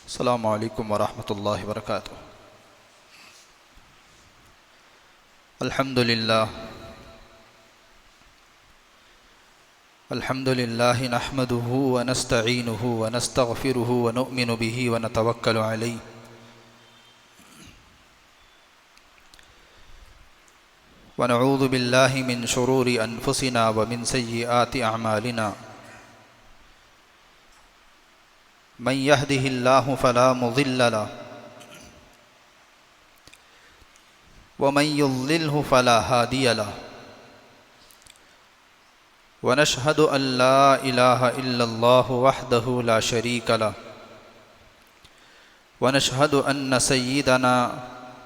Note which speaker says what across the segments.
Speaker 1: السلام علیکم ورحمۃ اللہ وبرکاتہ۔ الحمد للہ نحمده ونستعینه ونستغفره ونؤمن به ونتوکل علیہ ونعوذ باللہ من شرور انفسنا ومن سیئات اعمالنا من يهده الله فلا مضل له ومن يضلله فلا هادي له ونشهد أن لا إله إلا الله وحده لا شريك له ونشهد أن سيدنا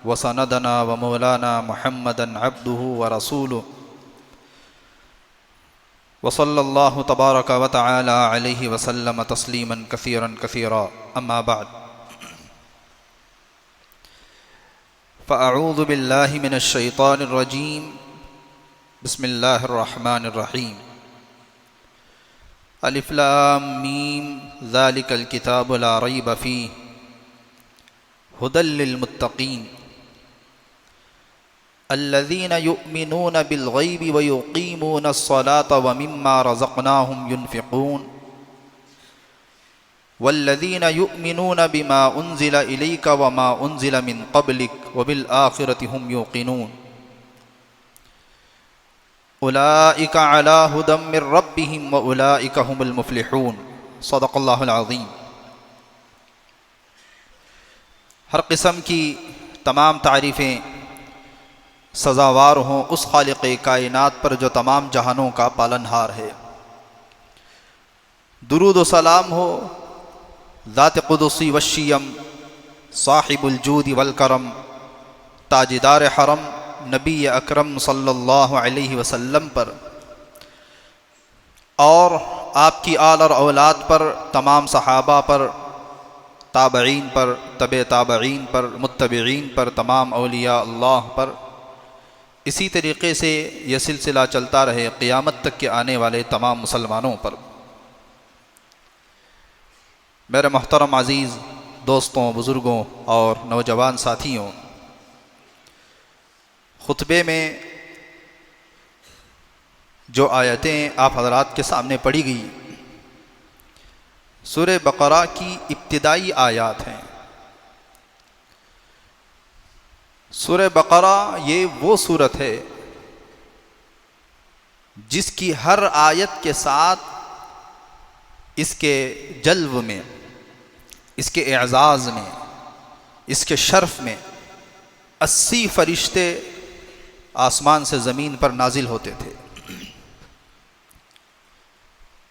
Speaker 1: وسندنا ومولانا محمدا عبده ورسوله وصلى الله تبارك وتعالى عليه وسلم تسليما كثيرا كثيرا أما بعد فأعوذ بالله من الشيطان الرجيم بسم الله الرحمن الرحيم الف لام ميم ذلك الكتاب لا ريب فيه هدى للمتقين الذين يؤمنون بالغيب ويقيمون الصلاة ومما رزقناهم ينفقون والذين يؤمنون بما أنزل إليك وما أنزل من قبلك وبالآخرة هم يوقنون أولئك على هدى من ربهم وأولئك هم المفلحون صدق الله العظيم۔ ہر قسم کی تمام تعریفیں سزاوار ہوں اس خالق کائنات پر جو تمام جہانوں کا پالنہار ہے۔ درود و سلام ہو ذات قدسی والشیم صاحب الجود والکرم تاجدار حرم نبی اکرم صلی اللہ علیہ وسلم پر اور آپ کی آل اور اولاد پر، تمام صحابہ پر، تابعین پر، تبع تابعین پر، متبعین پر، تمام اولیاء اللہ پر، اسی طریقے سے یہ سلسلہ چلتا رہے قیامت تک کے آنے والے تمام مسلمانوں پر۔ میرے محترم عزیز دوستوں، بزرگوں اور نوجوان ساتھیوں، خطبے میں جو آیتیں آپ حضرات کے سامنے پڑھی گئی سورہ بقرہ کی ابتدائی آیات ہیں۔ سورہ بقرہ یہ وہ سورت ہے جس کی ہر آیت کے ساتھ اس کے جلو میں، اس کے اعزاز میں، اس کے شرف میں 80 فرشتے آسمان سے زمین پر نازل ہوتے تھے۔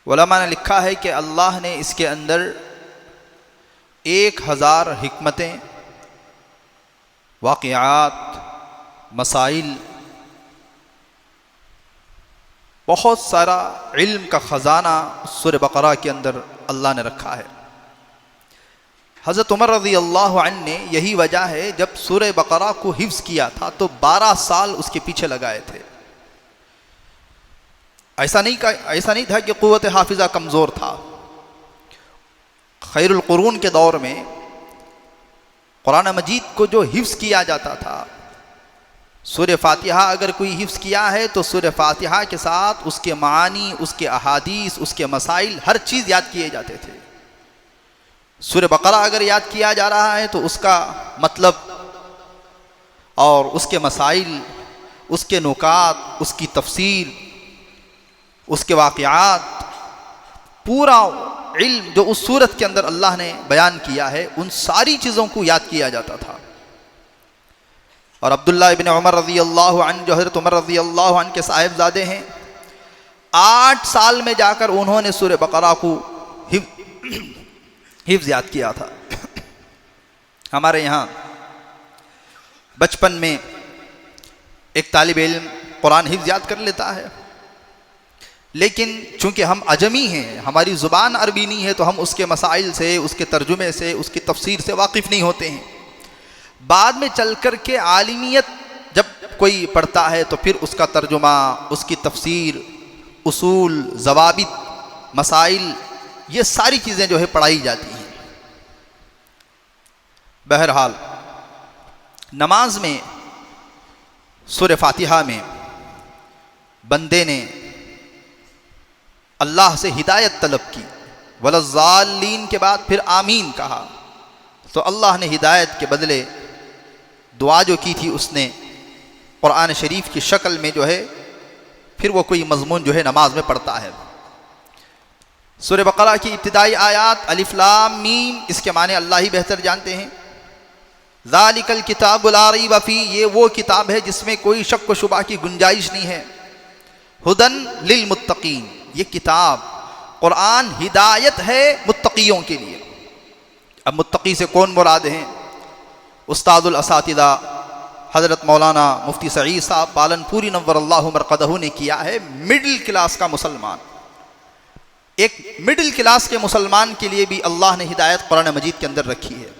Speaker 1: علماء نے لکھا ہے کہ اللہ نے اس کے اندر 1000 حکمتیں، واقعات، مسائل، بہت سارا علم کا خزانہ سورہ بقرہ کے اندر اللہ نے رکھا ہے۔ حضرت عمر رضی اللہ عنہ نے یہی وجہ ہے جب سورہ بقرہ کو حفظ کیا تھا تو 12 سال اس کے پیچھے لگائے تھے۔ ایسا نہیں تھا کہ قوت حافظہ کمزور تھا۔ خیر القرون کے دور میں قرآن مجید کو جو حفظ کیا جاتا تھا، سورہ فاتحہ اگر کوئی حفظ کیا ہے تو سورہ فاتحہ کے ساتھ اس کے معانی، اس کے احادیث، اس کے مسائل، ہر چیز یاد کیے جاتے تھے۔ سورہ بقرہ اگر یاد کیا جا رہا ہے تو اس کا مطلب اور اس کے مسائل، اس کے نکات، اس کی تفسیر، اس کے واقعات، پورا علم جو اس صورت کے اندر اللہ نے بیان کیا ہے، ان ساری چیزوں کو یاد کیا جاتا تھا۔ اور عبداللہ ابن عمر رضی اللہ عنہ جو حضرت عمر رضی اللہ عنہ کے صاحبزادے ہیں، 8 سال میں جا کر انہوں نے سورہ بقرہ کو حفظ یاد کیا تھا۔ ہمارے یہاں بچپن میں ایک طالب علم قرآن حفظ یاد کر لیتا ہے، لیکن چونکہ ہم عجمی ہیں، ہماری زبان عربی نہیں ہے، تو ہم اس کے مسائل سے، اس کے ترجمے سے، اس کی تفسیر سے واقف نہیں ہوتے ہیں۔ بعد میں چل کر کے عالمیت جب کوئی پڑھتا ہے تو پھر اس کا ترجمہ، اس کی تفسیر، اصول، ضوابط، مسائل، یہ ساری چیزیں جو ہے پڑھائی جاتی ہیں۔ بہرحال نماز میں سورہ فاتحہ میں بندے نے اللہ سے ہدایت طلب کی، وَلَضَّالِّينَ کے بعد پھر آمین کہا، تو اللہ نے ہدایت کے بدلے دعا جو کی تھی اس نے قرآن شریف کی شکل میں جو ہے پھر وہ کوئی مضمون جو ہے نماز میں پڑھتا ہے۔ سورہ بقرہ کی ابتدائی آیات الف لام میم، اس کے معنی اللہ ہی بہتر جانتے ہیں۔ ذالک الکتاب لا ریب فیہ، یہ وہ کتاب ہے جس میں کوئی شک و شبہ کی گنجائش نہیں ہے۔ ہدن للمتقین، یہ کتاب قرآن ہدایت ہے متقیوں کے لیے۔ اب متقی سے کون مراد ہیں؟ استاد الاساتذہ حضرت مولانا مفتی سعید صاحب پالن پوری نور اللہ مرقدہ نے کیا ہے مڈل کلاس کا مسلمان۔ ایک مڈل کلاس کے مسلمان کے لیے بھی اللہ نے ہدایت قرآن مجید کے اندر رکھی ہے۔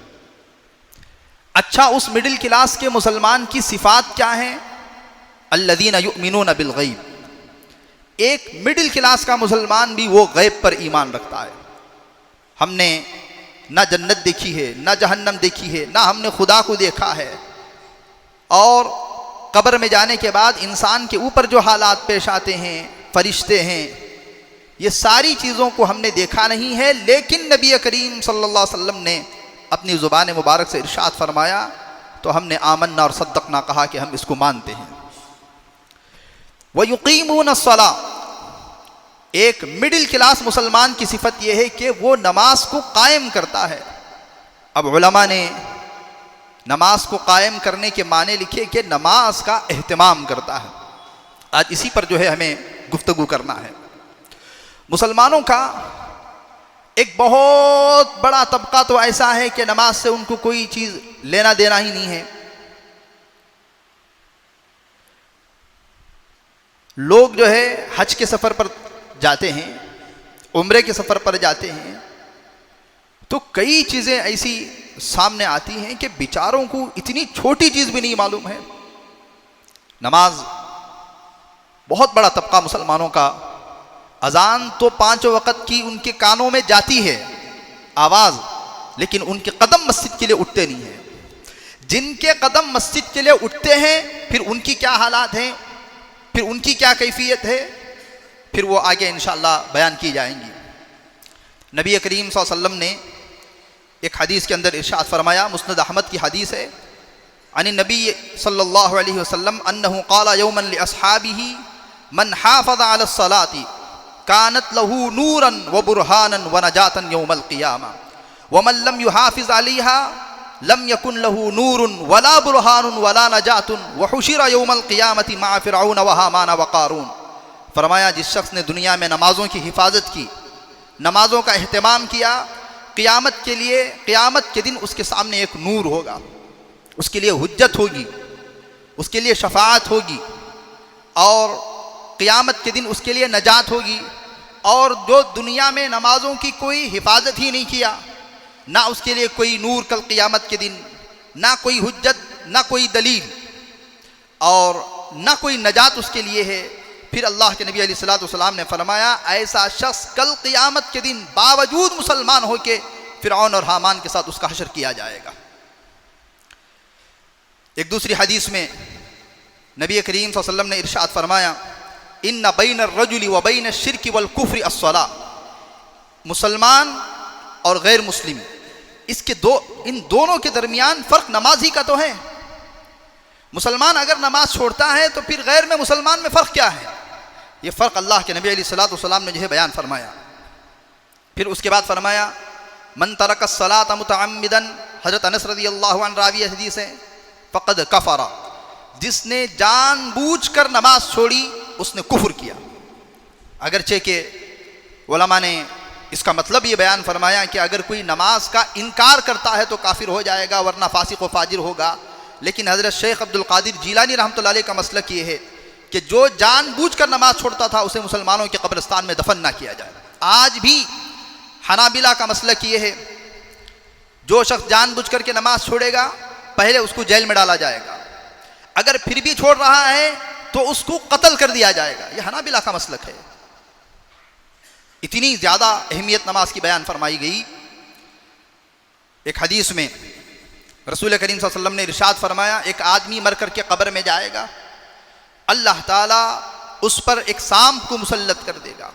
Speaker 1: اچھا، اس مڈل کلاس کے مسلمان کی صفات کیا ہیں؟ الذین یؤمنون بالغیب۔ ایک مڈل کلاس کا مسلمان بھی وہ غیب پر ایمان رکھتا ہے۔ ہم نے نہ جنت دیکھی ہے، نہ جہنم دیکھی ہے، نہ ہم نے خدا کو دیکھا ہے، اور قبر میں جانے کے بعد انسان کے اوپر جو حالات پیش آتے ہیں، فرشتے ہیں، یہ ساری چیزوں کو ہم نے دیکھا نہیں ہے، لیکن نبی کریم صلی اللہ علیہ وسلم نے اپنی زبان مبارک سے ارشاد فرمایا تو ہم نے آمنا اور صدقنا کہا کہ ہم اس کو مانتے ہیں۔ وَيُقِيمُونَ الصَّلَاةَ، ایک مڈل کلاس مسلمان کی صفت یہ ہے کہ وہ نماز کو قائم کرتا ہے۔ اب علماء نے نماز کو قائم کرنے کے معنی لکھے کہ نماز کا اہتمام کرتا ہے۔ آج اسی پر جو ہے ہمیں گفتگو کرنا ہے۔ مسلمانوں کا ایک بہت بڑا طبقہ تو ایسا ہے کہ نماز سے ان کو کوئی چیز لینا دینا ہی نہیں ہے۔ لوگ جو ہے حج کے سفر پر جاتے ہیں، عمرے کے سفر پر جاتے ہیں، تو کئی چیزیں ایسی سامنے آتی ہیں کہ بیچاروں کو اتنی چھوٹی چیز بھی نہیں معلوم ہے۔ نماز بہت بڑا طبقہ مسلمانوں کا، اذان تو 5 وقت کی ان کے کانوں میں جاتی ہے آواز، لیکن ان کے قدم مسجد کے لیے اٹھتے نہیں ہیں۔ جن کے قدم مسجد کے لیے اٹھتے ہیں پھر ان کی کیا حالات ہیں، پھر ان کی کیا کیفیت ہے، پھر وہ آگے انشاءاللہ بیان کی جائیں گی۔ نبی کریم صلی اللہ علیہ وسلم نے ایک حدیث کے اندر ارشاد فرمایا، مسند احمد کی حدیث ہے، عن النبی صلی اللہ علیہ وسلم انہ قال یوما لاصحابہ من حافظ علی الصلاۃ کانت لہ نورا وبرہانا ونجاتا یوم القیامہ ومن لم یحافظ علیہا لم یکن لہ نور ولا برہان ولا نجات وحشر یوم القیامۃ مع فرعون وہامان وقارون۔ فرمایا جس شخص نے دنیا میں نمازوں کی حفاظت کی، نمازوں کا اہتمام کیا، قیامت کے دن اس کے سامنے ایک نور ہوگا، اس کے لیے حجت ہوگی، اس کے لیے شفاعت ہوگی، اور قیامت کے دن اس کے لیے نجات ہوگی۔ اور جو دنیا میں نمازوں کی کوئی حفاظت ہی نہیں کیا، نہ اس کے لیے کوئی نور کل قیامت کے دن، نہ کوئی حجت، نہ کوئی دلیل، اور نہ کوئی نجات اس کے لیے ہے، پھر اللہ کے نبی علیہ الصلوۃ والسلام نے فرمایا ایسا شخص کل قیامت کے دن باوجود مسلمان ہو کے فرعون اور حامان کے ساتھ اس کا حشر کیا جائے گا۔ ایک دوسری حدیث میں نبی کریم صلی اللہ علیہ وسلم نے ارشاد فرمایا ان بین الرجل و بین الشرک والکفر الصلاۃ، مسلمان اور غیر مسلم ان دونوں کے درمیان فرق نماز ہی کا تو ہے۔ مسلمان اگر نماز چھوڑتا ہے تو پھر غیر میں مسلمان میں فرق کیا ہے؟ یہ فرق اللہ کے نبی علیہ الصلوۃ والسلام نے جو ہے بیان فرمایا۔ پھر اس کے بعد فرمایا من ترک الصلاۃ متعمدا، حضرت انس رضی اللہ عنہ راوی حدیث ہے، فقد کفر، جس نے جان بوجھ کر نماز چھوڑی اس نے کفر کیا۔ اگرچہ کہ علماء نے اس کا مطلب یہ بیان فرمایا کہ اگر کوئی نماز کا انکار کرتا ہے تو کافر ہو جائے گا، ورنہ فاسق و فاجر ہوگا، لیکن حضرت شیخ عبد القادر جیلانی رحمۃ اللہ علیہ کا مسلک یہ ہے کہ جو جان بوجھ کر نماز چھوڑتا تھا اسے مسلمانوں کے قبرستان میں دفن نہ کیا جائے۔ آج بھی حنابلہ کا مسلک یہ ہے جو شخص جان بوجھ کر کے نماز چھوڑے گا پہلے اس کو جیل میں ڈالا جائے گا، اگر پھر بھی چھوڑ رہا ہے تو اس کو قتل کر دیا جائے گا۔ یہ حنابلہ کا مسلک ہے۔ اتنی زیادہ اہمیت نماز کی بیان فرمائی گئی۔ ایک حدیث میں رسول کریم صلی اللہ علیہ وسلم نے ارشاد فرمایا ایک آدمی مر کر کے قبر میں جائے گا، اللہ تعالیٰ اس پر ایک سانپ کو مسلط کر دے گا.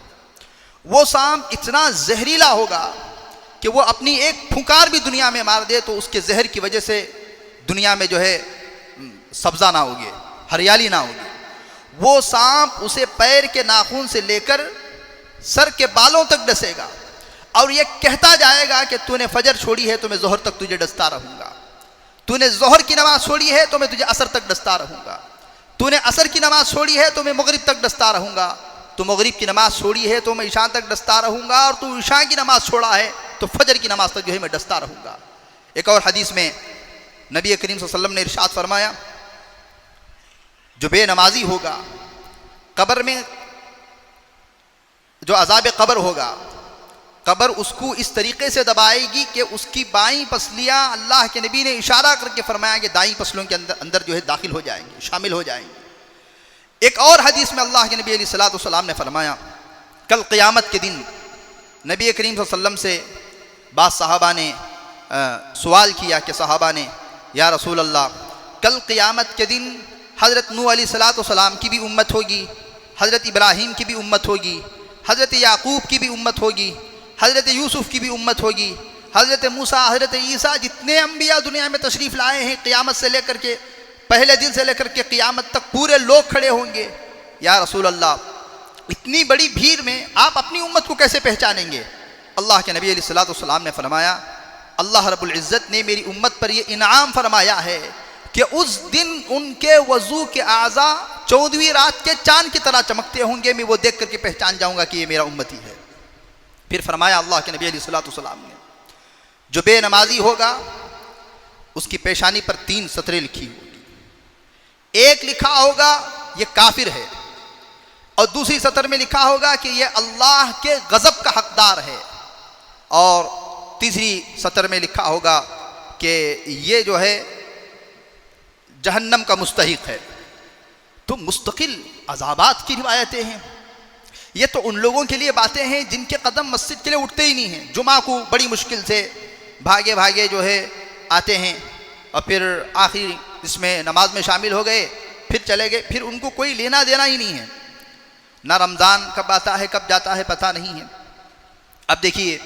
Speaker 1: وہ سانپ اتنا زہریلا ہوگا کہ وہ اپنی ایک پھنکار بھی دنیا میں مار دے تو اس کے زہر کی وجہ سے دنیا میں جو ہے سبزہ نہ ہوگی، ہریالی نہ ہوگی. وہ سانپ اسے پیر کے ناخن سے لے کر سر کے بالوں تک ڈسے گا اور یہ کہتا جائے گا کہ تو نے فجر چھوڑی ہے تو میں ظہر تک تجھے ڈستا رہوں گا، تو نے ظہر کی نماز چھوڑی ہے تو میں تجھے عصر تک ڈستا رہوں گا، تو نے عصر کی نماز چھوڑی ہے تو میں مغرب تک ڈستا رہوں گا، تو مغرب کی نماز چھوڑی ہے تو میں عشاء تک ڈستا رہوں گا، اور تو عشاء کی نماز چھوڑا ہے تو فجر کی نماز تک جو ہے میں ڈستا رہوں گا. ایک اور حدیث میں نبی کریم صلی اللہ علیہ وسلم نے ارشاد فرمایا جو بے نمازی ہوگا قبر میں جو عذاب قبر ہوگا، قبر اس کو اس طریقے سے دبائے گی کہ اس کی بائیں پسلیاں اللہ کے نبی نے اشارہ کر کے فرمایا کہ دائیں پسلیوں کے اندر جو ہے داخل ہو جائیں گے، شامل ہو جائیں گے. ایک اور حدیث میں اللہ کے نبی علیہ الصلوۃ والسلام نے فرمایا کل قیامت کے دن نبی کریم صلی اللہ علیہ وسلم سے بعض صحابہ نے سوال کیا کہ صحابہ نے یا رسول اللہ کل قیامت کے دن حضرت نوح علیہ الصلوۃ والسلام کی بھی امت ہوگی، حضرت ابراہیم کی بھی امت ہوگی، حضرت یعقوب کی بھی امت ہوگی، حضرت یوسف کی بھی امت ہوگی، حضرت موسیٰ، حضرت عیسیٰ، جتنے انبیاء دنیا میں تشریف لائے ہیں قیامت سے لے کر کے پہلے دن سے لے کر کے قیامت تک پورے لوگ کھڑے ہوں گے. یا رسول اللہ اتنی بڑی بھیڑ میں آپ اپنی امت کو کیسے پہچانیں گے؟ اللہ کے نبی علیہ الصلوۃ والسلام نے فرمایا اللہ رب العزت نے میری امت پر یہ انعام فرمایا ہے کہ اس دن ان کے وضو کے اعضاء 14ویں رات کے چاند کی طرح چمکتے ہوں گے، میں وہ دیکھ کر کے پہچان جاؤں گا کہ یہ میرا امتی ہے. پھر فرمایا اللہ کے نبی علیہ الصلوۃ والسلام نے جو بے نمازی ہوگا اس کی پیشانی پر 3 سطریں لکھی ہوگی. ایک لکھا ہوگا یہ کافر ہے، اور دوسری سطر میں لکھا ہوگا کہ یہ اللہ کے غضب کا حقدار ہے، اور تیسری سطر میں لکھا ہوگا کہ یہ جو ہے جہنم کا مستحق ہے. تو مستقل عذابات کی روایتیں ہیں. یہ تو ان لوگوں کے لیے باتیں ہیں جن کے قدم مسجد کے لیے اٹھتے ہی نہیں ہیں، جمعہ کو بڑی مشکل سے بھاگے بھاگے جو ہے آتے ہیں، اور پھر آخری اس میں نماز میں شامل ہو گئے پھر چلے گئے، پھر ان کو کوئی لینا دینا ہی نہیں ہے، نہ رمضان کب آتا ہے کب جاتا ہے پتہ نہیں ہے. اب دیکھیے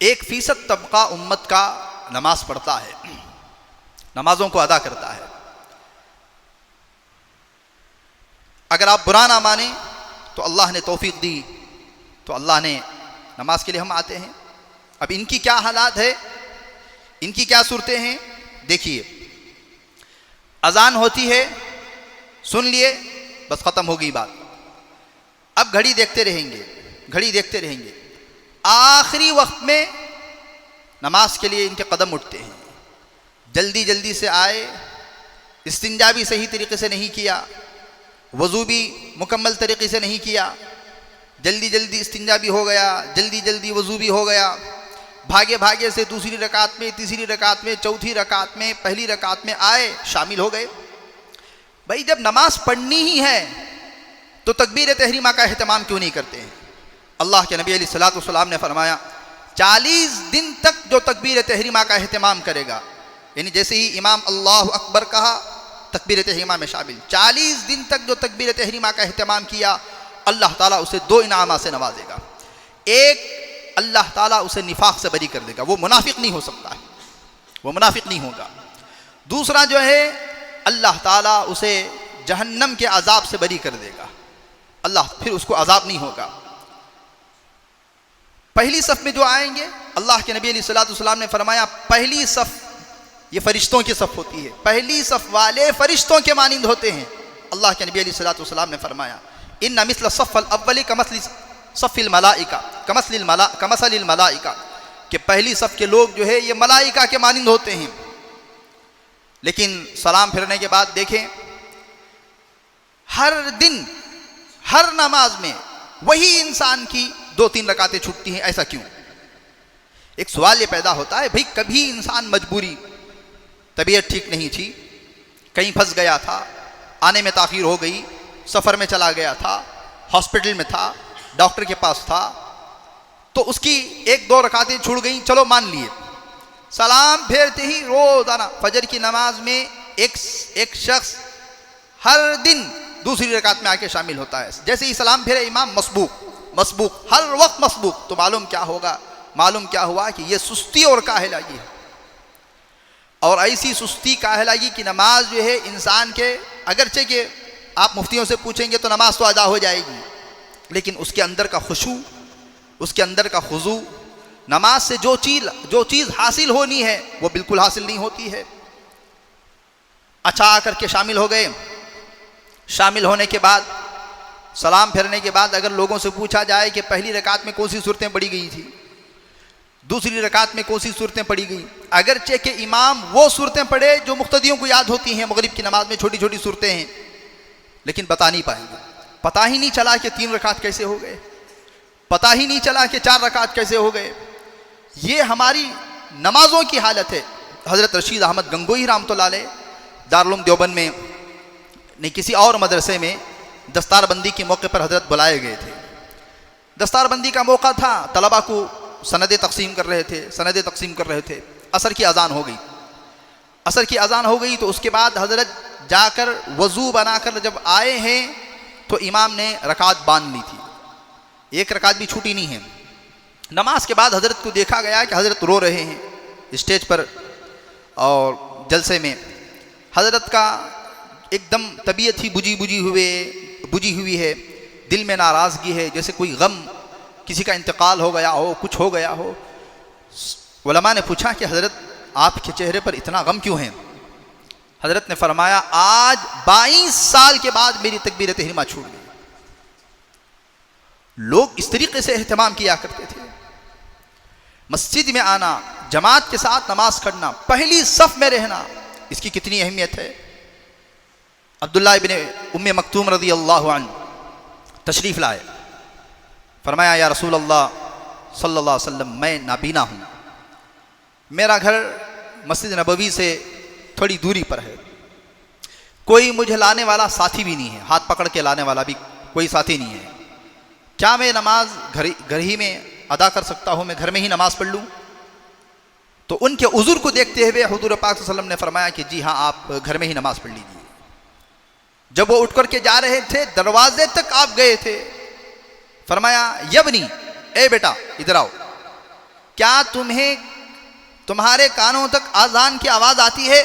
Speaker 1: 1% طبقہ امت کا نماز پڑھتا ہے، نمازوں کو ادا کرتا ہے. اگر آپ برا نہ مانیں تو اللہ نے توفیق دی تو اللہ نے نماز کے لیے ہم آتے ہیں. اب ان کی کیا حالات ہے، ان کی کیا صورتیں ہیں؟ دیکھیے اذان ہوتی ہے، سن لیے بس ختم ہو گئی بات. اب گھڑی دیکھتے رہیں گے، گھڑی دیکھتے رہیں گے، آخری وقت میں نماز کے لیے ان کے قدم اٹھتے ہیں. جلدی جلدی سے آئے، استنجا بھی صحیح طریقے سے نہیں کیا، وضو بھی مکمل طریقے سے نہیں کیا، جلدی جلدی استنجا بھی ہو گیا، جلدی جلدی وضو بھی ہو گیا، بھاگے بھاگے سے دوسری رکعت میں، تیسری رکعت میں، چوتھی رکعت میں، پہلی رکعت میں آئے، شامل ہو گئے. بھائی جب نماز پڑھنی ہی ہے تو تکبیر تحریمہ کا اہتمام کیوں نہیں کرتے ہیں؟ اللہ کے نبی علیہ الصلوۃ والسلام نے فرمایا 40 دن تک جو تکبیر تحریمہ کا اہتمام کرے گا، یعنی جیسے ہی امام اللہ اکبر کہا تکبیر تحریمہ میں شامل، 40 دن تک جو تکبیر تحریمہ کا اہتمام کیا اللہ تعالیٰ اسے 2 انعامات سے نوازے گا. ایک، اللہ تعالیٰ اسے نفاق سے بری کر دے گا، وہ منافق نہیں ہو سکتا ہے، وہ منافق نہیں ہوگا. دوسرا جو ہے اللہ تعالیٰ اسے جہنم کے عذاب سے بری کر دے گا، اللہ پھر اس کو عذاب نہیں ہوگا. پہلی صف میں جو آئیں گے، اللہ کے نبی علیہ الصلوۃ والسلام نے فرمایا پہلی صف یہ فرشتوں کی صف ہوتی ہے، پہلی صف والے فرشتوں کے مانند ہوتے ہیں. اللہ کے نبی علیہ الصلوۃ والسلام نے فرمایا ان مثل الصف الاول کمثل صف الملائکہ کمثل الملائکہ، کہ پہلی صف کے لوگ جو ہے یہ ملائکہ کے مانند ہوتے ہیں. لیکن سلام پھرنے کے بعد دیکھیں ہر دن ہر نماز میں وہی انسان کی 2-3 رکعتیں چھوٹتی ہیں، ایسا کیوں؟ ایک سوال یہ پیدا ہوتا ہے بھئی کبھی انسان مجبوری، طبیعت ٹھیک نہیں تھی، کہیں پھنس گیا تھا، آنے میں تاخیر ہو گئی، سفر میں چلا گیا تھا، ہاسپٹل میں تھا، ڈاکٹر کے پاس تھا، تو اس کی 1-2 رکعتیں چھوٹ گئیں، چلو مان لیے. سلام پھیرتے ہی روزانہ فجر کی نماز میں ایک شخص ہر دن دوسری رکعت میں آ کے شامل ہوتا ہے. جیسے ہی سلام پھیرے امام مسبوق ہر وقت مسبوق. تو معلوم کیا ہوگا؟ معلوم کیا ہوا کہ یہ سستی اور کاہلائی ہے. اور ایسی سستی کاہلائی کی نماز جو ہے انسان کے، اگرچہ کہ آپ مفتیوں سے پوچھیں گے تو نماز تو ادا ہو جائے گی، لیکن اس کے اندر کا خشوع، اس کے اندر کا خضوع، نماز سے جو چیز حاصل ہونی ہے وہ بالکل حاصل نہیں ہوتی ہے. اچھا آ کر کے شامل ہو گئے. شامل ہونے کے بعد، سلام پھیرنے کے بعد اگر لوگوں سے پوچھا جائے کہ پہلی رکعت میں کون سی صورتیں پڑھی گئی تھی، دوسری رکعت میں کون سی صورتیں پڑھی گئی، اگرچہ کہ امام وہ صورتیں پڑھے جو مقتدیوں کو یاد ہوتی ہیں، مغرب کی نماز میں چھوٹی چھوٹی صورتیں ہیں، لیکن بتا نہیں پائیں گے. پتہ ہی نہیں چلا کہ 3 رکعت کیسے ہو گئے، پتہ ہی نہیں چلا کہ 4 رکعت کیسے ہو گئے. یہ ہماری نمازوں کی حالت ہے. حضرت رشید احمد گنگوئی رحمۃ اللہ علیہ دارالعلوم دیوبند میں نہیں کسی اور مدرسے میں دستار بندی کے موقع پر حضرت بلائے گئے تھے. دستار بندی کا موقع تھا، طلبہ کو سندیں تقسیم کر رہے تھے. عصر کی اذان ہو گئی تو اس کے بعد حضرت جا کر وضو بنا کر جب آئے ہیں تو امام نے رکعت باندھ لی تھی، ایک رکعت بھی چھوٹی نہیں ہے. نماز کے بعد حضرت کو دیکھا گیا کہ حضرت رو رہے ہیں اسٹیج پر، اور جلسے میں حضرت کا ایک دم طبیعت ہی بجھی ہوئی ہے، دل میں ناراضگی ہے، جیسے کوئی غم، کسی کا انتقال ہو گیا ہو، کچھ ہو گیا ہو. علماء نے پوچھا کہ حضرت آپ کے چہرے پر اتنا غم کیوں ہے؟ حضرت نے فرمایا آج 22 سال کے بعد میری تکبیر تحریمہ چھوٹ گئی. لوگ اس طریقے سے اہتمام کیا کرتے تھے. مسجد میں آنا، جماعت کے ساتھ نماز پڑھنا، پہلی صف میں رہنا، اس کی کتنی اہمیت ہے. عبداللہ ابن ام مکتوم رضی اللہ عنہ تشریف لائے. فرمایا یا رسول اللہ صلی اللہ علیہ وسلم، میں نابینا ہوں، میرا گھر مسجد نبوی سے تھوڑی دوری پر ہے، کوئی مجھے لانے والا ساتھی بھی نہیں ہے، ہاتھ پکڑ کے لانے والا بھی کوئی ساتھی نہیں ہے. کیا میں نماز گھر ہی میں ادا کر سکتا ہوں؟ میں گھر میں ہی نماز پڑھ لوں؟ تو ان کے عذر کو دیکھتے ہوئے حضور پاک صلی اللہ علیہ وسلم نے فرمایا کہ جی ہاں، آپ گھر میں ہی نماز پڑھ لیجیے. جب وہ اٹھ کر کے جا رہے تھے، دروازے تک آپ گئے تھے، فرمایا یبنی، اے بیٹا ادھر آؤ، کیا تمہارے کانوں تک اذان کی آواز آتی ہے؟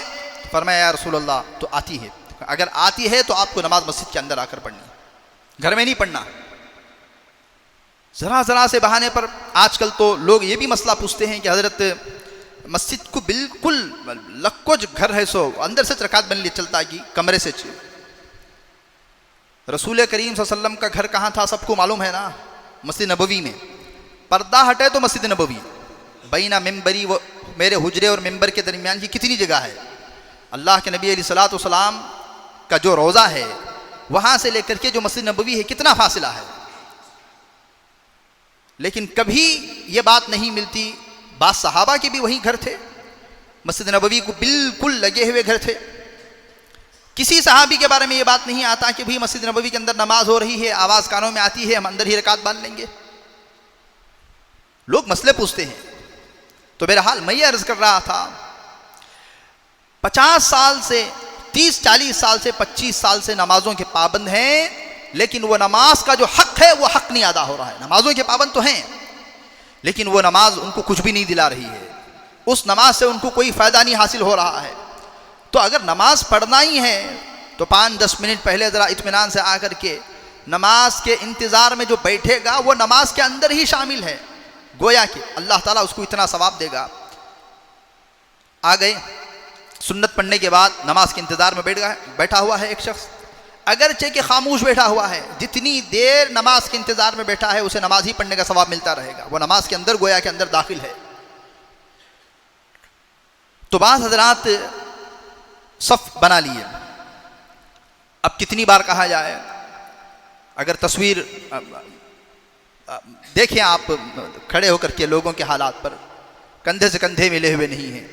Speaker 1: فرمایا یا رسول اللہ تو آتی ہے. اگر آتی ہے تو آپ کو نماز مسجد کے اندر آ کر پڑھنی ہے، گھر میں نہیں پڑھنا. ذرا سے بہانے پر آج کل تو لوگ یہ بھی مسئلہ پوچھتے ہیں کہ حضرت مسجد کو بالکل لکوج گھر ہے، سو اندر سے رکعت بن لی چلتا کہ کمرے سے رسول کریم صلی اللہ علیہ وسلم کا گھر کہاں تھا سب کو معلوم ہے نا، مسجد نبوی میں. پردہ ہٹے تو مسجد نبوی، بینہ ممبری و میرے حجرے اور ممبر کے درمیان کی کتنی جگہ ہے. اللہ کے نبی علیہ الصلوۃ والسلام کا جو روضہ ہے وہاں سے لے کر کے جو مسجد نبوی ہے کتنا فاصلہ ہے. لیکن کبھی یہ بات نہیں ملتی. بعض صحابہ کے بھی وہیں گھر تھے، مسجد نبوی کو بالکل لگے ہوئے گھر تھے. کسی صحابی کے بارے میں یہ بات نہیں آتا کہ بھی مسجد نبوی کے اندر نماز ہو رہی ہے، آواز کانوں میں آتی ہے، ہم اندر ہی رکعت باندھ لیں گے. لوگ مسئلے پوچھتے ہیں. تو بہرحال میں یہ عرض کر رہا تھا، 50 سال سے 30-40 سال سے 25 سال سے نمازوں کے پابند ہیں، لیکن وہ نماز کا جو حق ہے وہ حق نہیں ادا ہو رہا ہے. نمازوں کے پابند تو ہیں لیکن وہ نماز ان کو کچھ بھی نہیں دلا رہی ہے، اس نماز سے ان کو کوئی فائدہ نہیں حاصل ہو رہا ہے. تو اگر نماز پڑھنا ہی ہے تو 5-10 منٹ پہلے ذرا اطمینان سے آ کر کے نماز کے انتظار میں جو بیٹھے گا وہ نماز کے اندر ہی شامل ہے، گویا کہ اللہ تعالیٰ اس کو اتنا ثواب دے گا. آ گئے، سنت پڑھنے کے بعد نماز کے انتظار میں بیٹھا ہوا ہے ایک شخص، اگرچہ کہ خاموش بیٹھا ہوا ہے، جتنی دیر نماز کے انتظار میں بیٹھا ہے اسے نماز ہی پڑھنے کا ثواب ملتا رہے گا، وہ نماز کے اندر گویا کہ اندر داخل ہے. تو بعض حضرات صف بنا لیے. اب کتنی بار کہا جائے، اگر تصویر دیکھیں آپ کھڑے ہو کر کے لوگوں کے حالات پر، کندھے سے کندھے ملے ہوئے نہیں ہیں،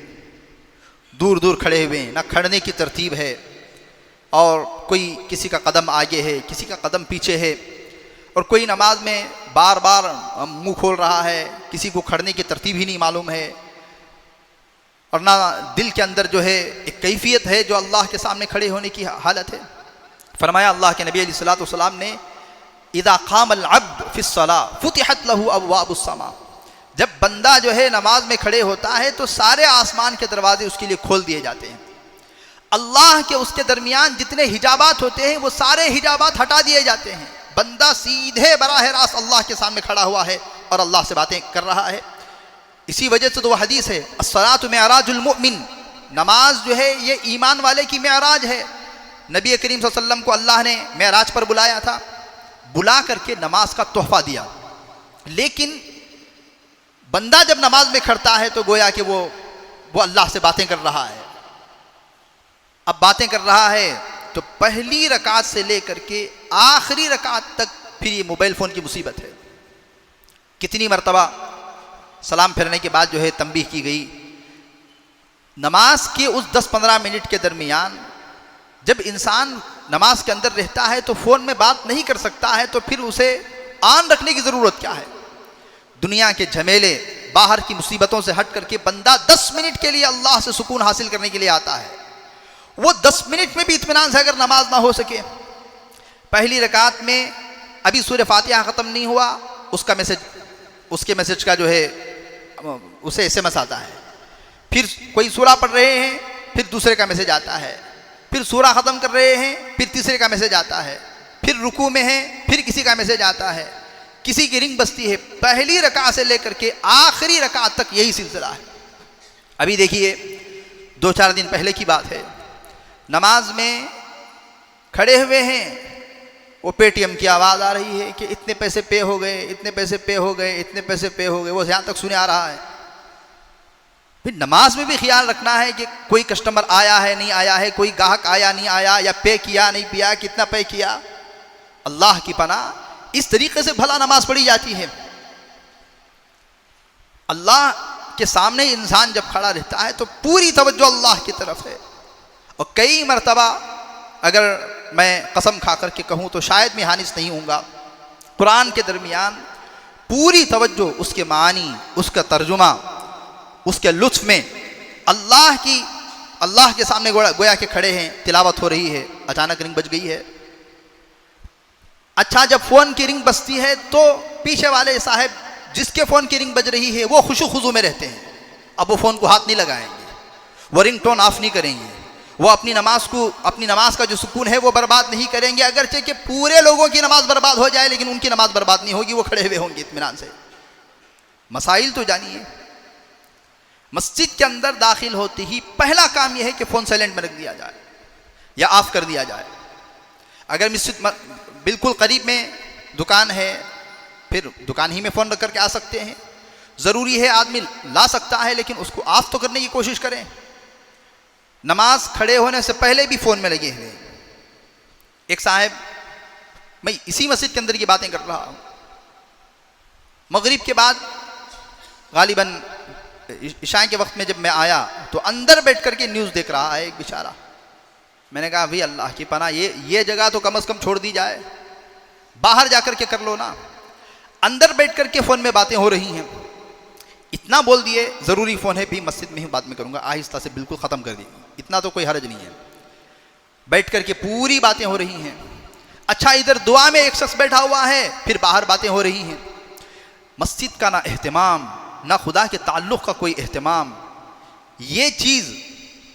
Speaker 1: دور دور کھڑے ہوئے ہیں، نہ کھڑنے کی ترتیب ہے، اور کوئی کسی کا قدم آگے ہے، کسی کا قدم پیچھے ہے، اور کوئی نماز میں بار بار منہ کھول رہا ہے، کسی کو کھڑنے کی ترتیب ہی نہیں معلوم ہے. اور نہ دل کے اندر جو ہے ایک کیفیت ہے جو اللہ کے سامنے کھڑے ہونے کی حالت ہے۔ فرمایا اللہ کے نبی علیہ الصلوۃ والسلام نے اذا قام العبد فی الصلاۃ فتحت له ابواب السماء، جب بندہ جو ہے نماز میں کھڑے ہوتا ہے تو سارے آسمان کے دروازے اس کے لیے کھول دیے جاتے ہیں۔ اللہ کے اس کے درمیان جتنے حجابات ہوتے ہیں وہ سارے حجابات ہٹا دیے جاتے ہیں۔ بندہ سیدھے براہ راست اللہ کے سامنے کھڑا ہوا ہے اور اللہ سے باتیں کر رہا ہے۔ اسی وجہ سے تو وہ حدیث ہے الصلاۃ معراج المؤمن، نماز جو ہے یہ ایمان والے کی معراج ہے۔ نبی کریم صلی اللہ علیہ وسلم کو اللہ نے معراج پر بلایا تھا، بلا کر کے نماز کا تحفہ دیا، لیکن بندہ جب نماز میں کھڑتا ہے تو گویا کہ وہ اللہ سے باتیں کر رہا ہے۔ اب باتیں کر رہا ہے تو پہلی رکعت سے لے کر کے آخری رکعت تک پھر یہ موبائل فون کی مصیبت ہے۔ کتنی مرتبہ سلام پھیرنے کے بعد جو ہے تنبیہ کی گئی، نماز کے اس 10-15 منٹ کے درمیان جب انسان نماز کے اندر رہتا ہے تو فون میں بات نہیں کر سکتا ہے، تو پھر اسے آن رکھنے کی ضرورت کیا ہے؟ دنیا کے جھمیلے، باہر کی مصیبتوں سے ہٹ کر کے بندہ 10 منٹ کے لیے اللہ سے سکون حاصل کرنے کے لیے آتا ہے۔ وہ 10 منٹ میں بھی اطمینان سے اگر نماز نہ ہو سکے، پہلی رکعت میں ابھی سورہ فاتحہ ختم نہیں ہوا، اس کے میسج کا جو ہے اسے ایس ایم ایس آتا ہے، پھر کوئی سورہ پڑھ رہے ہیں پھر دوسرے کا میسج آتا ہے، پھر سورہ ختم کر رہے ہیں پھر تیسرے کا میسج آتا ہے، پھر رکوع میں ہیں پھر کسی کا میسج آتا ہے، کسی کی رنگ بجتی ہے۔ پہلی رکعت سے لے کر کے آخری رکعت تک یہی سلسلہ ہے۔ ابھی دیکھیے 2-4 دن پہلے کی بات ہے، نماز میں کھڑے ہوئے ہیں، وہ پے ٹی ایم کی آواز آ رہی ہے کہ اتنے پیسے پے ہو گئے، اتنے پیسے پے ہو گئے، اتنے پیسے پے ہو گئے، وہ یہاں تک سنے آ رہا ہے۔ پھر نماز میں بھی خیال رکھنا ہے کہ کوئی کسٹمر آیا ہے نہیں آیا ہے، کوئی گاہک آیا نہیں آیا، یا پے کیا نہیں کیا، کتنا پے کیا۔ اللہ کی پناہ، اس طریقے سے بھلا نماز پڑھی جاتی ہے۔ اللہ کے سامنے انسان جب کھڑا رہتا ہے تو پوری توجہ اللہ کی طرف ہے، اور کئی مرتبہ اگر میں قسم کھا کر کے کہوں تو شاید میں حانث نہیں ہوں گا، قرآن کے درمیان پوری توجہ اس کے معنی، اس کا ترجمہ، اس کے لطف میں اللہ کے سامنے گویا کہ کھڑے ہیں، تلاوت ہو رہی ہے، اچانک رنگ بج گئی ہے۔ اچھا، جب فون کی رنگ بجتی ہے تو پیچھے والے صاحب جس کے فون کی رنگ بج رہی ہے وہ خشوع خضوع میں رہتے ہیں، اب وہ فون کو ہاتھ نہیں لگائیں گے، وہ رنگ ٹون آف نہیں کریں گے، وہ اپنی نماز کا جو سکون ہے وہ برباد نہیں کریں گے، اگرچہ کہ پورے لوگوں کی نماز برباد ہو جائے لیکن ان کی نماز برباد نہیں ہوگی، وہ کھڑے ہوئے ہوں گے اطمینان سے۔ مسائل تو جانیے، مسجد کے اندر داخل ہوتے ہی پہلا کام یہ ہے کہ فون سائلنٹ میں رکھ دیا جائے یا آف کر دیا جائے۔ اگر مسجد بالکل قریب میں دکان ہے پھر دکان ہی میں فون رکھ کر کے آ سکتے ہیں، ضروری ہے آدمی لا سکتا ہے لیکن اس کو آف تو کرنے کی کوشش کریں۔ نماز کھڑے ہونے سے پہلے بھی فون میں لگے ہوئے۔ ایک صاحب، میں اسی مسجد کے اندر یہ باتیں کر رہا ہوں، مغرب کے بعد غالباً عشاء کے وقت میں جب میں آیا تو اندر بیٹھ کر کے نیوز دیکھ رہا ہے ایک بیچارہ۔ میں نے کہا بھئی اللہ کی پناہ، یہ جگہ تو کم از کم چھوڑ دی جائے، باہر جا کر کے کر لو نا، اندر بیٹھ کر کے فون میں باتیں ہو رہی ہیں۔ اتنا بول دیے ضروری فون ہے بھی مسجد میں ہی بات میں کروں گا، آہستہ سے بالکل ختم کر دی، اتنا تو کوئی حرج نہیں ہے۔ بیٹھ کر کے پوری باتیں ہو رہی ہیں۔ اچھا، ادھر دعا میں ایک شخص بیٹھا ہوا ہے، پھر باہر باتیں ہو رہی ہیں۔ مسجد کا نہ اہتمام، نہ خدا کے تعلق کا کوئی اہتمام۔ یہ چیز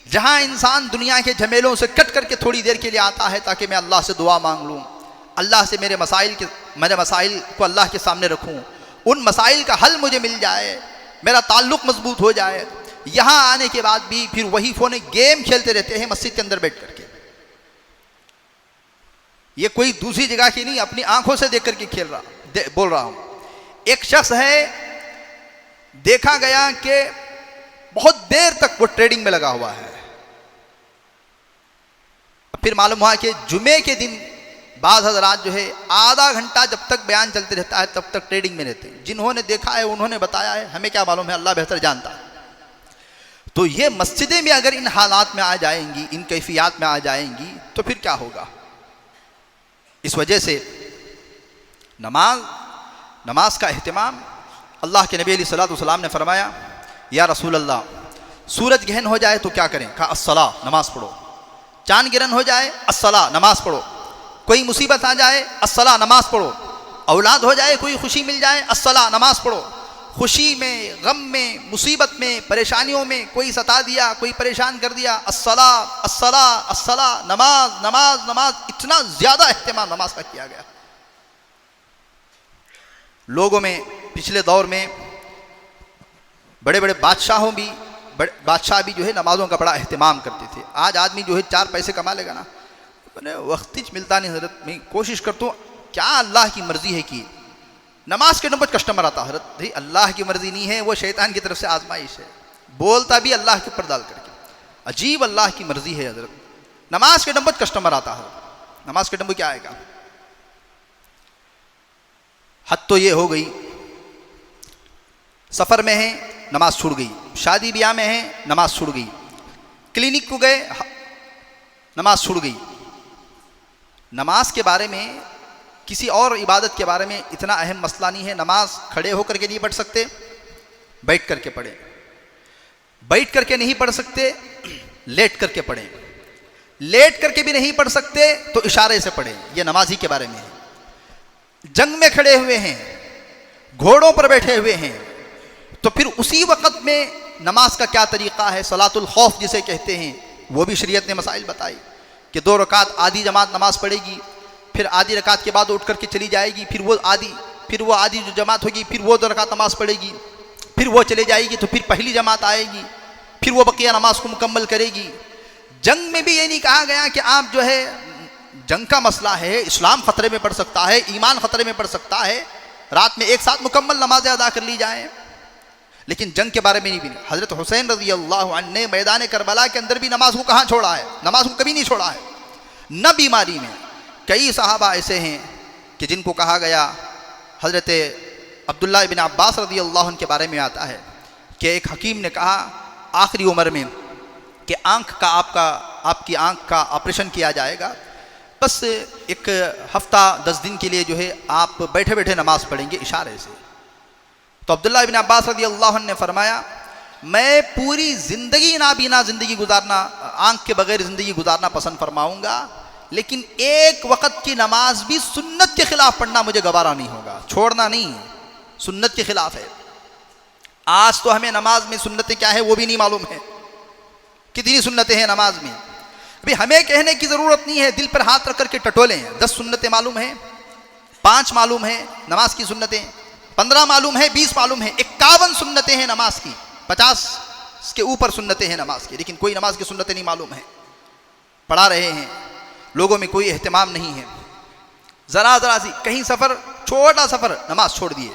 Speaker 1: جہاں انسان دنیا کے جھمیلوں سے کٹ کر کے تھوڑی دیر کے لیے آتا ہے تاکہ میں اللہ سے دعا مانگ لوں، اللہ سے میرے مسائل کو اللہ کے سامنے رکھوں، ان مسائل کا حل مجھے مل جائے، میرا تعلق مضبوط ہو جائے، یہاں آنے کے بعد بھی پھر وہی فون گیم کھیلتے رہتے ہیں مسجد کے اندر بیٹھ کر کے۔ یہ کوئی دوسری جگہ کی نہیں، اپنی آنکھوں سے دیکھ کر کے بول رہا ہوں۔ ایک شخص ہے، دیکھا گیا کہ بہت دیر تک وہ ٹریڈنگ میں لگا ہوا ہے، پھر معلوم ہوا کہ جمعے کے دن بعض حضرات جو ہے آدھا گھنٹہ جب تک بیان چلتے رہتا ہے تب تک ٹریڈنگ میں رہتے ہیں۔ جنہوں نے دیکھا ہے انہوں نے بتایا ہے، ہمیں کیا معلوم ہے، اللہ بہتر جانتا ہے۔ تو یہ مسجدیں بھی اگر ان حالات میں آ جائیں گی، ان کیفیات میں آ جائیں گی تو پھر کیا ہوگا؟ اس وجہ سے نماز کا اہتمام، اللہ کے نبی علیہ الصلوۃ والسلام نے فرمایا، یا رسول اللہ سورج گہن ہو جائے تو کیا کریں؟ کہا الصلاۃ، نماز پڑھو. چاند گرہن ہو جائے الصلاۃ، نماز پڑھو. کوئی مصیبت آ جائے الصلاۃ، نماز پڑھو. اولاد ہو جائے، کوئی خوشی مل جائے الصلاۃ، نماز پڑھو. خوشی میں، غم میں، مصیبت میں، پریشانیوں میں کوئی ستا دیا، کوئی پریشان کر دیا، الصلاۃ الصلاۃ الصلاۃ، نماز نماز نماز. اتنا زیادہ اہتمام نماز کا کیا گیا. لوگوں میں پچھلے دور میں بڑے بڑے بادشاہ بھی جو ہے نمازوں کا بڑا اہتمام کرتے تھے. آج آدمی جو ہے 4 پیسے کما لے گا نا، وقت ہی ملتا نہیں حضرت. میں کوشش کرتا ہوں کیا اللہ کی مرضی ہے کہ نماز کے نمبر کسٹمر آتا حضرت. اللہ کی مرضی نہیں ہے، وہ شیطان کی طرف سے آزمائش ہے. بولتا بھی اللہ کے اوپر ڈال کر کے. عجیب اللہ کی مرضی ہے حضرت. نماز کے نمبر کسٹمر آتا ہے. نماز کے نمبر کیا آئے گا؟ حد تو یہ ہو گئی، سفر میں ہیں نماز چھوٹ گئی، شادی بیاہ میں ہیں نماز چھوٹ گئی، کلینک کو گئے نماز چھوٹ گئی. نماز کے بارے میں، کسی اور عبادت کے بارے میں اتنا اہم مسئلہ نہیں ہے. نماز کھڑے ہو کر کے نہیں پڑھ سکتے، بیٹھ کر کے پڑھیں. بیٹھ کر کے نہیں پڑھ سکتے، لیٹ کر کے پڑھیں. لیٹ کر کے بھی نہیں پڑھ سکتے تو اشارے سے پڑھیں. یہ نماز ہی کے بارے میں ہے. جنگ میں کھڑے ہوئے ہیں، گھوڑوں پر بیٹھے ہوئے ہیں، تو پھر اسی وقت میں نماز کا کیا طریقہ ہے؟ صلاۃ الخوف جسے کہتے ہیں، وہ بھی شریعت نے مسائل بتائی کہ 2 رکعت آدھی جماعت نماز پڑھے گی، پھر آدھی رکعت کے بعد اٹھ کر کے چلی جائے گی، پھر وہ آدھی جو جماعت ہوگی پھر وہ 2 رکعت نماز پڑھے گی، پھر وہ چلے جائے گی تو پھر پہلی جماعت آئے گی، پھر وہ بقیہ نماز کو مکمل کرے گی. جنگ میں بھی یہ نہیں کہا گیا کہ آپ جو ہے، جنگ کا مسئلہ ہے، اسلام خطرے میں پڑ سکتا ہے، ایمان خطرے میں پڑ سکتا ہے، رات میں ایک ساتھ مکمل نمازیں ادا کر لی جائیں. لیکن جنگ کے بارے میں نہیں بھی. حضرت حسین رضی اللہ عنہ نے میدان کربلا کے اندر بھی نماز کو کہاں چھوڑا ہے؟ نماز کو کبھی نہیں چھوڑا ہے. نہ بیماری میں. کئی صحابہ ایسے ہیں کہ جن کو کہا گیا، حضرت عبداللہ ابن عباس رضی اللہ عنہ کے بارے میں آتا ہے کہ ایک حکیم نے کہا آخری عمر میں کہ آپ کی آنکھ کا آپریشن کیا جائے گا، بس ایک ہفتہ 10 دن کے لیے جو ہے آپ بیٹھے بیٹھے نماز پڑھیں گے اشارے سے. تو عبداللہ ابن عباس رضی اللہ عنہ نے فرمایا میں پوری زندگی نابینا زندگی گزارنا، آنکھ کے بغیر زندگی گزارنا پسند فرماؤں گا، لیکن ایک وقت کی نماز بھی سنت کے خلاف پڑھنا مجھے گوارا نہیں ہوگا. چھوڑنا نہیں، سنت کے خلاف ہے. آج تو ہمیں نماز میں سنتیں کیا ہے وہ بھی نہیں معلوم ہے. کتنی سنتیں ہیں نماز میں؟ ابھی ہمیں کہنے کی ضرورت نہیں ہے، دل پر ہاتھ رکھ کر کے ٹٹولیں. 10 سنتیں معلوم ہیں، 5 معلوم ہیں نماز کی سنتیں، 15 معلوم ہے، 20 معلوم ہے، 51 سنتیں ہیں نماز کی، 50 کے اوپر سنتیں ہیں نماز کی، لیکن کوئی نماز کی سنتیں نہیں معلوم ہیں. پڑھا رہے ہیں، لوگوں میں کوئی اہتمام نہیں ہے. ذرا سی کہیں سفر، چھوٹا سفر، نماز چھوڑ دیے.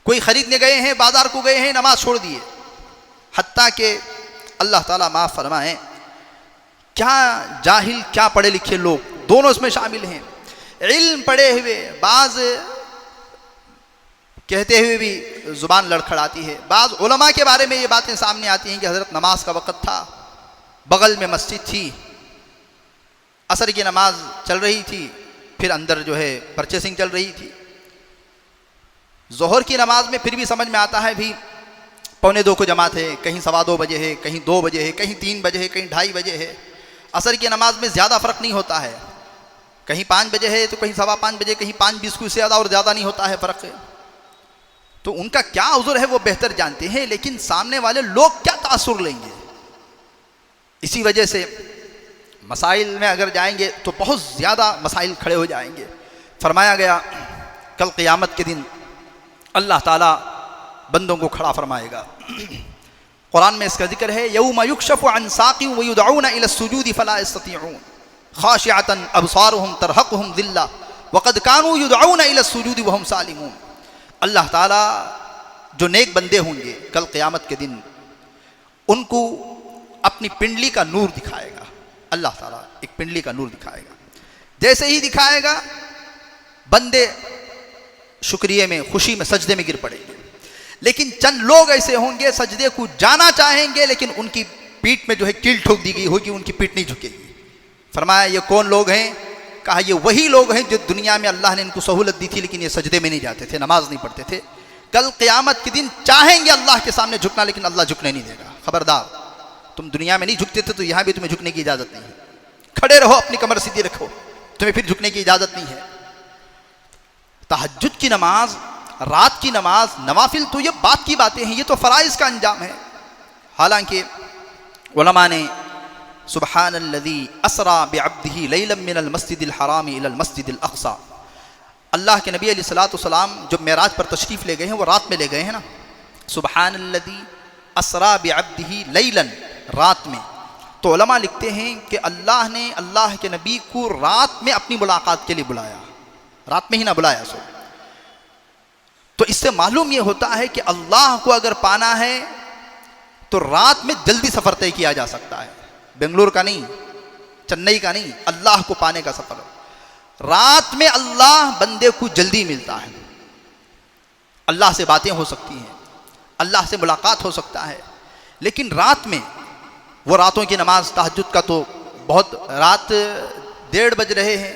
Speaker 1: کوئی خریدنے گئے ہیں، بازار کو گئے ہیں، نماز چھوڑ دیے. حتیٰ کہ اللہ تعالیٰ معاف فرمائیں، کیا جاہل کیا پڑھے لکھے لوگ دونوں اس میں شامل ہیں. علم پڑھے ہوئے بعض کہتے ہوئے بھی زبان لڑکھڑاتی ہے. بعض علماء کے بارے میں یہ باتیں سامنے آتی ہیں کہ حضرت نماز کا وقت تھا، بغل میں مسجد تھی، عصر کی نماز چل رہی تھی، پھر اندر جو ہے پرچیسنگ چل رہی تھی. ظہر کی نماز میں پھر بھی سمجھ میں آتا ہے بھی 1:45 کو جماعت ہے، کہیں 2:15 بجے ہے، کہیں 2 بجے ہے، کہیں 3 بجے ہے، کہیں 2:30 بجے ہے. عصر کی نماز میں زیادہ فرق نہیں ہوتا ہے، کہیں 5 بجے ہے تو کہیں 5:15 بجے، کہیں 5:20 کو، اس سے زیادہ اور زیادہ نہیں ہوتا ہے فرق. تو ان کا کیا عذر ہے وہ بہتر جانتے ہیں، لیکن سامنے والے لوگ کیا تاثر لیں گے. اسی وجہ سے مسائل میں اگر جائیں گے تو بہت زیادہ مسائل کھڑے ہو جائیں گے. فرمایا گیا کل قیامت کے دن اللہ تعالیٰ بندوں کو کھڑا فرمائے گا. قرآن میں اس کا ذکر ہے، یوم یکشف عن ساق ویدعون الی السجود فلا یستطیعون خاشعۃ ابصارهم ترہقهم ذلہ وقد كانوا يدعون الی السجود وهم سالمون. اللہ تعالیٰ جو نیک بندے ہوں گے کل قیامت کے دن ان کو اپنی پنڈلی کا نور دکھائے گا. اللہ تعالیٰ ایک پنڈلی کا نور دکھائے گا. جیسے ہی دکھائے گا بندے شکریہ میں، خوشی میں، سجدے میں گر پڑیں گے. لیکن چند لوگ ایسے ہوں گے سجدے کو جانا چاہیں گے لیکن ان کی پیٹھ میں جو ہے کیل ٹھوک دی گئی ہوگی، ان کی پیٹھ نہیں جھکے گی. فرمایا یہ کون لوگ ہیں؟ کہا یہ وہی لوگ ہیں جو دنیا میں اللہ نے ان کو سہولت دی تھی لیکن یہ سجدے میں نہیں جاتے تھے، نماز نہیں پڑھتے تھے. کل قیامت کے دن چاہیں گے اللہ کے سامنے جھکنا لیکن اللہ جھکنے نہیں دے گا. خبردار، تم دنیا میں نہیں جھکتے تھے تو یہاں بھی تمہیں جھکنے کی اجازت نہیں ہے، کھڑے رہو، اپنی کمر سیدھی رکھو، تمہیں پھر جھکنے کی اجازت نہیں ہے۔ تہجد کی نماز، رات کی نماز، نوافل تو یہ بات کی باتیں ہیں، یہ تو فرائض کا انجام ہے۔ حالانکہ علماء نے سبحان الذی اسری بعبدہ لیلا من المسجد الحرام الی المسجد الاقصی، اللہ کے نبی علیہ الصلوۃ والسلام جو معراج پر تشریف لے گئے ہیں وہ رات میں لے گئے ہیں نا، سبحان الذی اسری بعبدہ لیلا، رات میں۔ تو علماء لکھتے ہیں کہ اللہ نے اللہ کے نبی کو رات میں اپنی ملاقات کے لیے بلایا، رات میں ہی نہ بلایا سو۔ تو اس سے معلوم یہ ہوتا ہے کہ اللہ کو اگر پانا ہے تو رات میں جلدی سفر طے کیا جا سکتا ہے، بنگلور کا نہیں، چنئی کا نہیں، اللہ کو پانے کا سفر۔ رات میں اللہ بندے کو جلدی ملتا ہے، اللہ سے باتیں ہو سکتی ہیں، اللہ سے ملاقات ہو سکتا ہے، لیکن رات میں وہ راتوں کی نماز تہجد کا تو بہت، رات 1:30 بج رہے ہیں،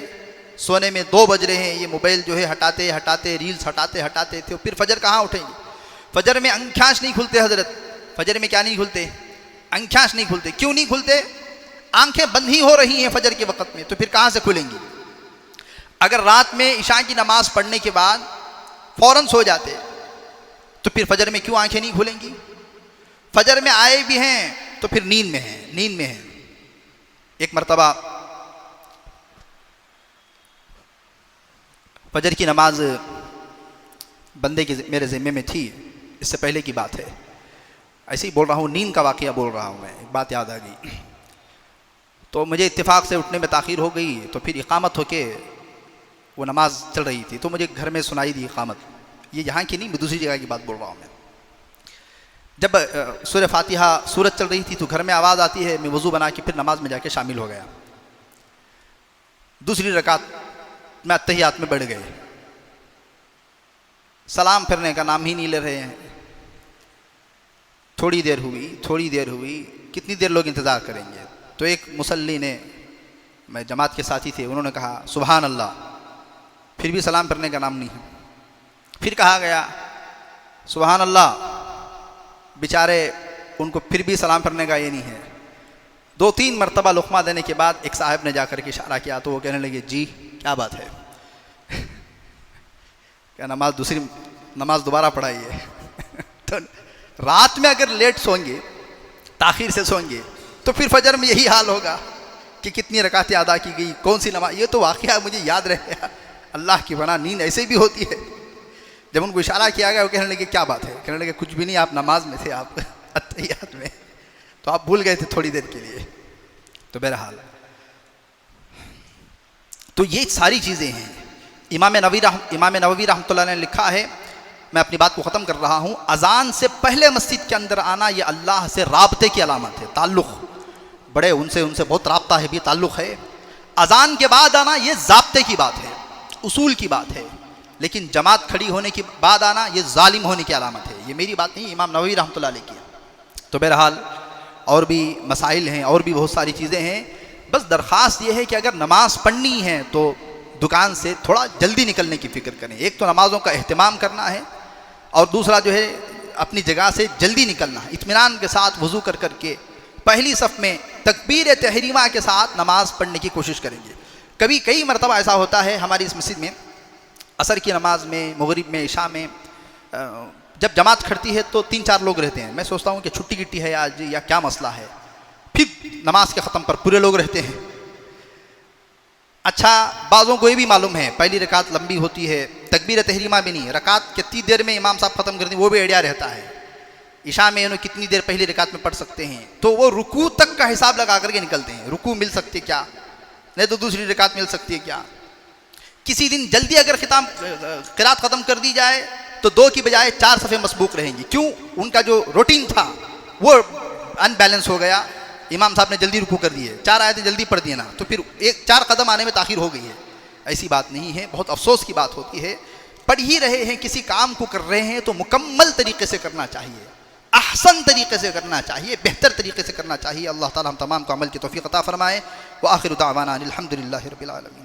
Speaker 1: سونے میں 2 بج رہے ہیں، یہ موبائل جو ہے ہٹاتے ہٹاتے، ریلز ہٹاتے ہٹاتے تھے، پھر فجر کہاں اٹھیں گے؟ فجر میں انکھاش نہیں کھلتے حضرت، فجر میں کیا نہیں کھلتے؟ انکھاش نہیں کھلتے۔ کیوں نہیں کھلتے؟ آنکھیں بند ہی ہو رہی ہیں فجر کے وقت میں، تو پھر کہاں سے کھلیں گی؟ اگر رات میں عشاء کی نماز پڑھنے کے بعد فوراً سو جاتے تو پھر فجر میں کیوں آنکھیں نہیں کھلیں گی؟ فجر میں آئے بھی ہیں تو پھر نیند میں ہیں، نیند میں ہیں۔ ایک مرتبہ فجر کی نماز بندے کے میرے ذمے میں تھی، اس سے پہلے کی بات ہے، ایسے ہی بول رہا ہوں، نیند کا واقعہ بول رہا ہوں میں، ایک بات یاد آ گئی۔ تو مجھے اتفاق سے اٹھنے میں تاخیر ہو گئی، تو پھر اقامت ہو کے وہ نماز چل رہی تھی، تو مجھے گھر میں سنائی دی اقامت، یہ یہاں کی نہیں، دوسری جگہ کی بات بول رہا ہوں میں۔ جب سورہ فاتحہ سورت چل رہی تھی تو گھر میں آواز آتی ہے، میں وضو بنا کے پھر نماز میں جا کے شامل ہو گیا۔ دوسری رکعت میں اتحیات میں بڑھ گئے، سلام پھرنے کا نام ہی نہیں لے رہے ہیں۔ تھوڑی دیر ہوئی، کتنی دیر لوگ انتظار کریں گے؟ تو ایک مصلی نے، میں جماعت کے ساتھی تھے، انہوں نے کہا سبحان اللہ، پھر بھی سلام پھرنے کا نام نہیں ہے۔ پھر کہا گیا سبحان اللہ، بیچارے ان کو پھر بھی سلام پھرنے کا یہ نہیں ہے۔ 2-3 مرتبہ لقمہ دینے کے بعد ایک صاحب نے جا کر کے اشارہ کیا تو وہ کہنے لگے جی کیا بات ہے؟ کیا نماز دوبارہ پڑھائیے۔ تو رات میں اگر لیٹ سوئیں گے، تاخیر سے سوئیں گے، تو پھر فجر میں یہی حال ہوگا کہ کتنی رکعتیں ادا کی گئی، کون سی نماز۔ یہ تو واقعہ مجھے یاد رہ گیا، اللہ کی بنا نیند ایسے بھی ہوتی ہے۔ جب ان کو اشارہ کیا گیا وہ کہنے لگے کیا بات ہے؟ کہنے لگے کچھ بھی نہیں، آپ نماز میں تھے، آپ اتحیات میں، تو آپ بھول گئے تھے تھوڑی دیر کے لیے۔ تو بہرحال تو یہ ساری چیزیں ہیں۔ امام نووی رحمۃ اللہ نے لکھا ہے، میں اپنی بات کو ختم کر رہا ہوں، اذان سے پہلے مسجد کے اندر آنا یہ اللہ سے رابطے کی علامت ہے، تعلق، بڑے ان سے بہت رابطہ ہے، بھی تعلق ہے۔ اذان کے بعد آنا یہ ضابطے کی بات ہے، اصول کی بات ہے، لیکن جماعت کھڑی ہونے کے بعد آنا یہ ظالم ہونے کی علامت ہے۔ یہ میری بات نہیں، امام نووی رحمۃ اللہ علیہ کی۔ تو بہرحال اور بھی مسائل ہیں، اور بھی بہت ساری چیزیں ہیں، بس درخواست یہ ہے کہ اگر نماز پڑھنی ہے تو دکان سے تھوڑا جلدی نکلنے کی فکر کریں۔ ایک تو نمازوں کا اہتمام کرنا ہے، اور دوسرا جو ہے اپنی جگہ سے جلدی نکلنا ہے، اطمینان کے ساتھ وضو کر کے پہلی صف میں تکبیر تحریمہ کے ساتھ نماز پڑھنے کی کوشش کریں گے۔ کئی مرتبہ ایسا ہوتا ہے ہماری اس مسجد میں، عصر کی نماز میں، مغرب میں، عشاء میں، جب جماعت کھڑتی ہے تو 3-4 لوگ رہتے ہیں، میں سوچتا ہوں کہ چھٹی کٹی ہے آج یا کیا مسئلہ ہے، پھر نماز کے ختم پر پورے لوگ رہتے ہیں۔ اچھا، بعضوں کو یہ بھی معلوم ہے پہلی رکعت لمبی ہوتی ہے، تکبیر تحریمہ بھی نہیں، رکعت کتنی دیر میں امام صاحب ختم کرتے ہیں وہ بھی آئیڈیا رہتا ہے، عشاء میں انہوں کتنی دیر پہلی رکعت میں پڑھ سکتے ہیں، تو وہ رکوع تک کا حساب لگا کر کے نکلتے ہیں، رکوع مل سکتے کیا، نہیں تو دوسری رکعت مل سکتی ہے کیا۔ کسی دن جلدی اگر قرات ختم کر دی جائے تو 2 کی بجائے 4 صفحے مسبوق رہیں گی، کیوں؟ ان کا جو روٹین تھا وہ ان بیلنس ہو گیا، امام صاحب نے جلدی رکوع کر دیے، 4 آیتیں جلدی پڑھ دیے نا، تو پھر 4 قدم آنے میں تاخیر ہو گئی ہے۔ ایسی بات نہیں ہے، بہت افسوس کی بات ہوتی ہے، پڑھ ہی رہے ہیں، کسی کام کو کر رہے ہیں تو مکمل طریقے سے کرنا چاہیے، احسن طریقے سے کرنا چاہیے، بہتر طریقے سے کرنا چاہیے۔ اللہ تعالی ہم تمام کو عمل کی توفیق عطا فرمائے۔ وآخر دعوانا الحمدللہ رب العالمین۔